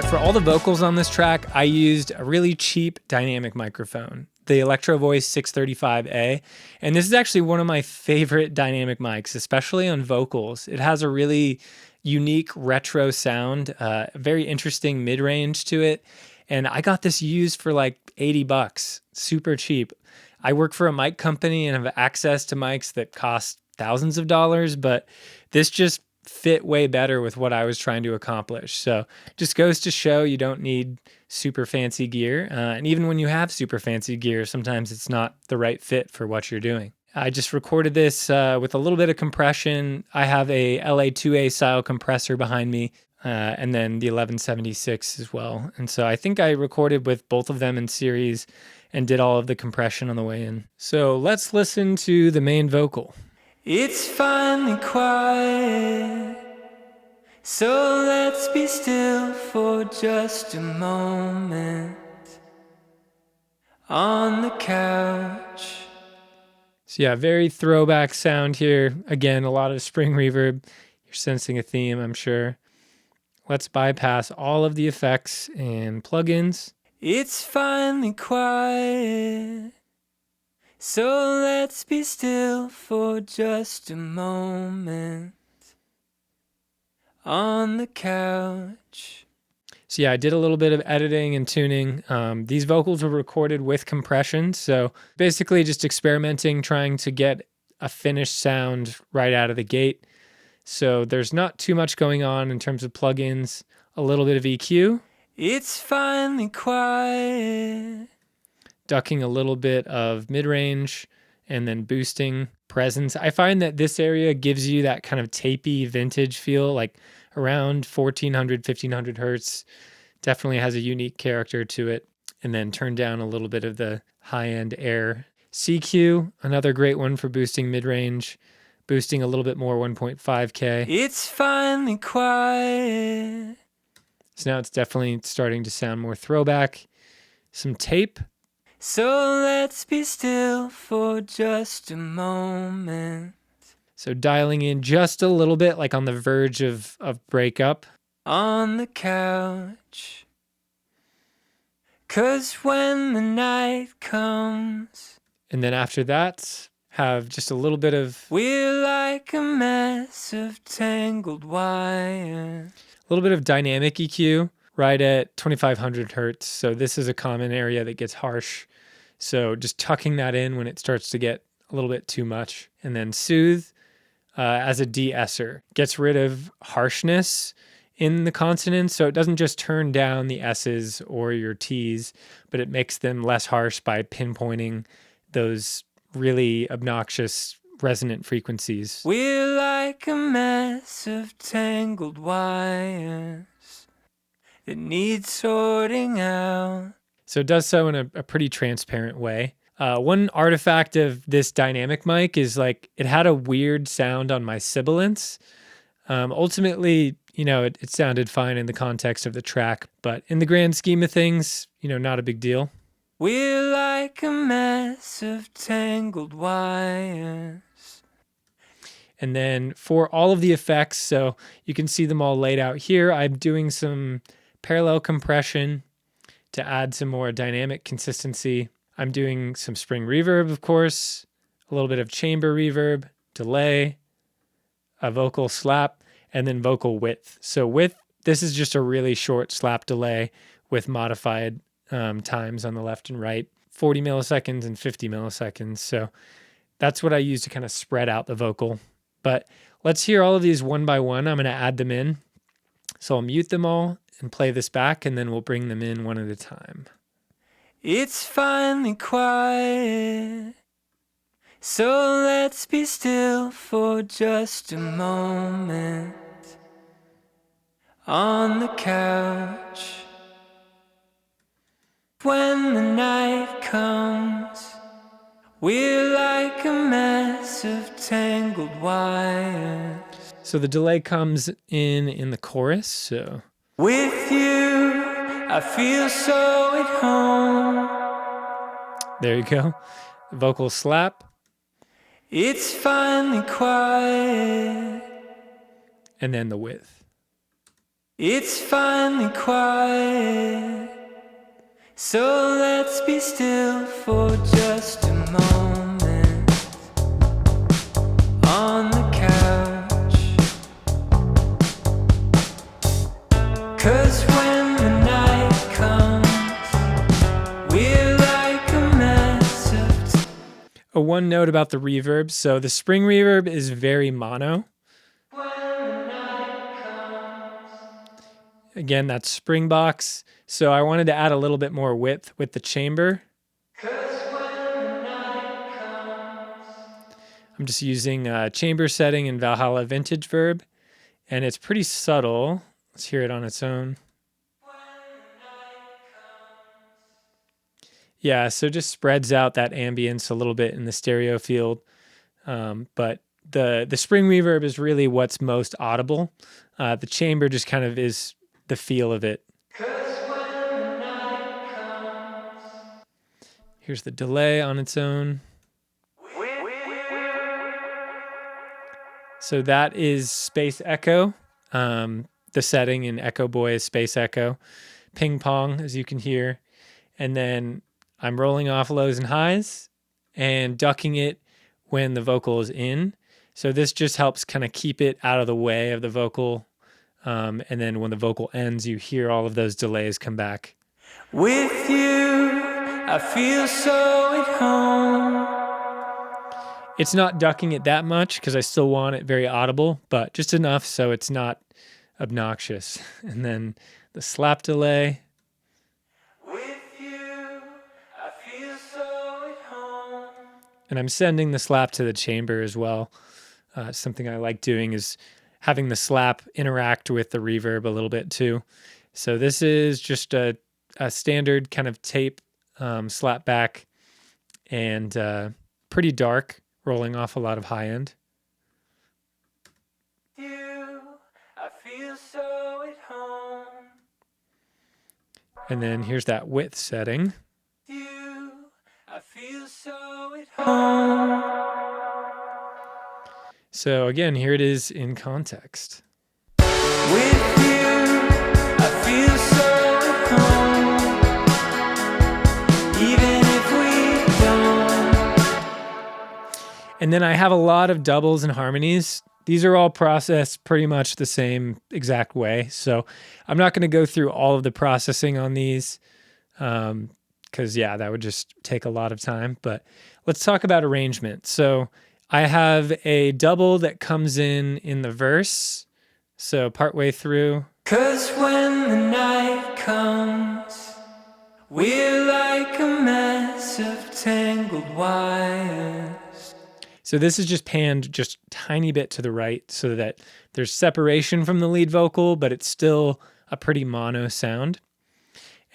For all the vocals on this track, I used a really cheap dynamic microphone, the Electro Voice 635A. And this is actually one of my favorite dynamic mics, especially on vocals. It has a really unique retro sound, very interesting mid-range to it. And I got this used for like 80 bucks, super cheap. I work for a mic company and have access to mics that cost thousands of dollars, but this just fit way better with what I was trying to accomplish. So just goes to show you don't need super fancy gear. And even when you have super fancy gear, sometimes it's not the right fit for what you're doing. I just recorded this with a little bit of compression. I have a LA2A style compressor behind me, and then the 1176 as well. And so I think I recorded with both of them in series and did all of the compression on the way in. So let's listen to the main vocal. It's finally quiet, so let's be still for just a moment on the couch. So yeah, very throwback sound here. Again, a lot of spring reverb. You're sensing a theme, I'm sure. Let's bypass all of the effects and plugins. It's finally quiet, so let's be still for just a moment on the couch. So yeah, I did a little bit of editing and tuning. These vocals were recorded with compression. So basically just experimenting, trying to get a finished sound right out of the gate. So there's not too much going on in terms of plugins, a little bit of EQ. It's finally quiet. Ducking a little bit of mid-range and then boosting presence. I find that this area gives you that kind of tapey vintage feel, like around 1400, 1500 hertz. Definitely has a unique character to it. And then turn down a little bit of the high-end air. CQ, another great one for boosting mid-range. Boosting a little bit more, 1.5K. It's finally quiet. So now it's definitely starting to sound more throwback. Some tape. So let's be still for just a moment. So dialing in just a little bit, like on the verge of breakup. On the couch. 'Cause when the night comes. And then after that, have just a little bit of... We're like a mess of tangled wire. A little bit of dynamic EQ right at 2500 hertz. So this is a common area that gets harsh. So just tucking that in when it starts to get a little bit too much. And then soothe as a de-esser. Gets rid of harshness in the consonants. So it doesn't just turn down the S's or your T's, but it makes them less harsh by pinpointing those really obnoxious resonant frequencies. We're like a mess of tangled wires that needs sorting out. So it does so in a pretty transparent way. One artifact of this dynamic mic is like it had a weird sound on my sibilants. Ultimately, it sounded fine in the context of the track, but in the grand scheme of things, not a big deal. We're like a mess of tangled wires. And then for all of the effects, so you can see them all laid out here, I'm doing some parallel compression to add some more dynamic consistency. I'm doing some spring reverb, of course, a little bit of chamber reverb, delay, a vocal slap, and then vocal width. So width, this is just a really short slap delay with modified times on the left and right, 40 milliseconds and 50 milliseconds. So that's what I use to kind of spread out the vocal. But let's hear all of these one by one. I'm going to add them in. So I'll mute them all and play this back, and then we'll bring them in one at a time. It's finally quiet, so let's be still for just a moment on the couch. When the night comes, we're like a mess of tangled wires. So the delay comes in the chorus, so. With you, I feel so at home. There you go. Vocal slap. It's finally quiet. And then the width. It's finally quiet, so let's be still for just a moment on the couch. 'Cause when the night comes, we're like a mess of a one note about the reverb. So the spring reverb is very mono. Again, that's spring box. So I wanted to add a little bit more width with the chamber. I'm just using a chamber setting in Valhalla Vintage Verb, and it's pretty subtle. Let's hear it on its own. Yeah, so it just spreads out that ambience a little bit in the stereo field. But the spring reverb is really what's most audible. The chamber just kind of is the feel of it. Here's the delay on its own. So that is space echo. The setting in Echo Boy is space echo. Ping pong, as you can hear. And then I'm rolling off lows and highs and ducking it when the vocal is in. So this just helps kind of keep it out of the way of the vocal. And then when the vocal ends, you hear all of those delays come back. With you, I feel so at home. It's not ducking it that much because I still want it very audible, but just enough so it's not obnoxious. And then the slap delay. With you, I feel so at home. And I'm sending the slap to the chamber as well. Something I like doing is having the slap interact with the reverb a little bit too. So this is just a standard kind of tape slap back and pretty dark, rolling off a lot of high end. You, I feel so at home. And then here's that width setting. You, I feel so at home. So again, here it is in context. With you, I feel so at home, even if we don't. And then I have a lot of doubles and harmonies. These are all processed pretty much the same exact way. So I'm not going to go through all of the processing on these because, yeah, that would just take a lot of time. But let's talk about arrangement. So I have a double that comes in the verse, so partway through. 'Cause when the night comes, we're like a mess of tangled wires. So this is just panned just a tiny bit to the right so that there's separation from the lead vocal, but it's still a pretty mono sound.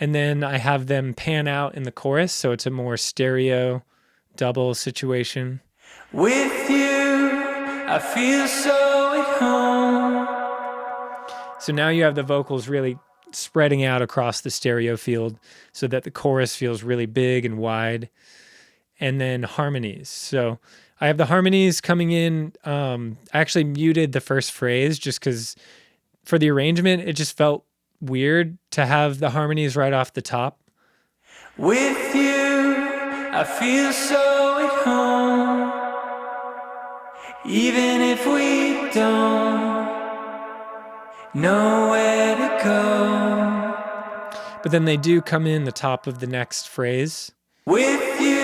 And then I have them pan out in the chorus, so it's a more stereo double situation. With you, I feel so at home. So now you have the vocals really spreading out across the stereo field so that the chorus feels really big and wide. And then harmonies. So I have the harmonies coming in. I actually muted the first phrase just because for the arrangement, it just felt weird to have the harmonies right off the top. With you, I feel so at home. Even if we don't know where to go. But then they do come in the top of the next phrase. With you,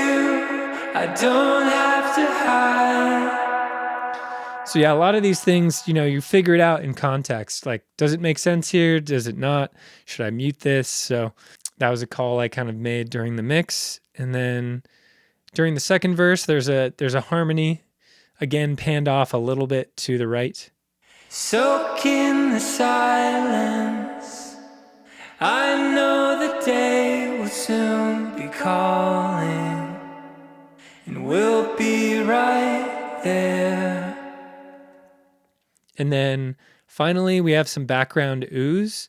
I don't have to hide. So yeah, a lot of these things, you figure it out in context. Like, does it make sense here? Does it not? Should I mute this? So that was a call I kind of made during the mix. And then during the second verse, there's a harmony. Again, panned off a little bit to the right. Soak in the silence. I know the day will soon be calling, and we'll be right there. And then finally, we have some background ooze.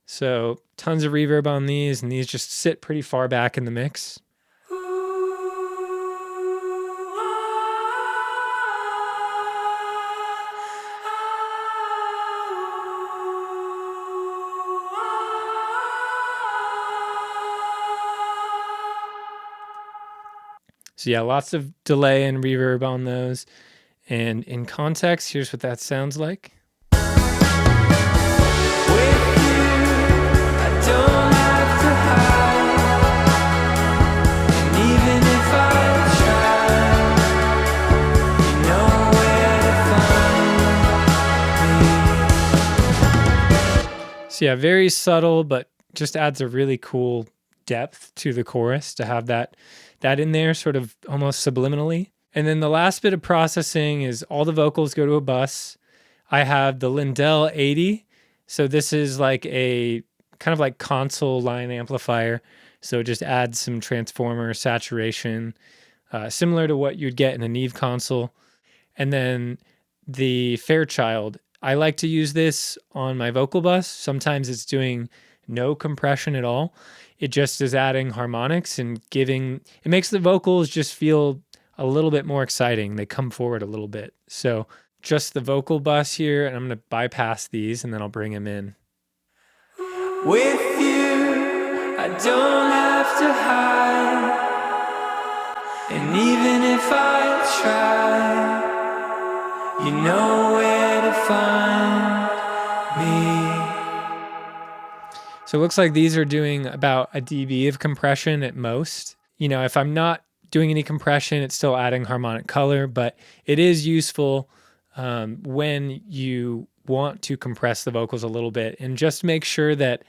So tons of reverb on these, and these just sit pretty far back in the mix. So yeah, lots of delay and reverb on those. And in context, here's what that sounds like. With you, I don't have to hide. And even if I try, you know where to find me. So yeah, very subtle, but just adds a really cool depth to the chorus to have that in there, sort of almost subliminally. And then the last bit of processing is all the vocals go to a bus. I have the Lindell 80. So this is like a kind of like console line amplifier. So it just adds some transformer saturation, similar to what you'd get in a Neve console. And then the Fairchild, I like to use this on my vocal bus. Sometimes it's doing no compression at all. It just is adding harmonics and it makes the vocals just feel a little bit more exciting. They come forward a little bit. So just the vocal bus here, and I'm going to bypass these and then I'll bring them in. With you, I don't have to hide. And even if I try, you know where to find me. So it looks like these are doing about a dB of compression at most. You know, if I'm not doing any compression, it's still adding harmonic color, but it is useful when you want to compress the vocals a little bit, and just make sure that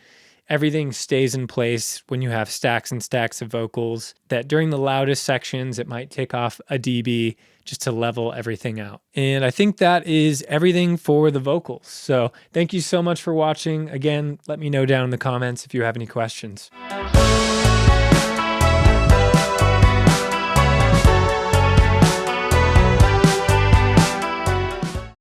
everything stays in place when you have stacks and stacks of vocals, that during the loudest sections, it might take off a dB just to level everything out. And I think that is everything for the vocals. So thank you so much for watching. Again, let me know down in the comments if you have any questions.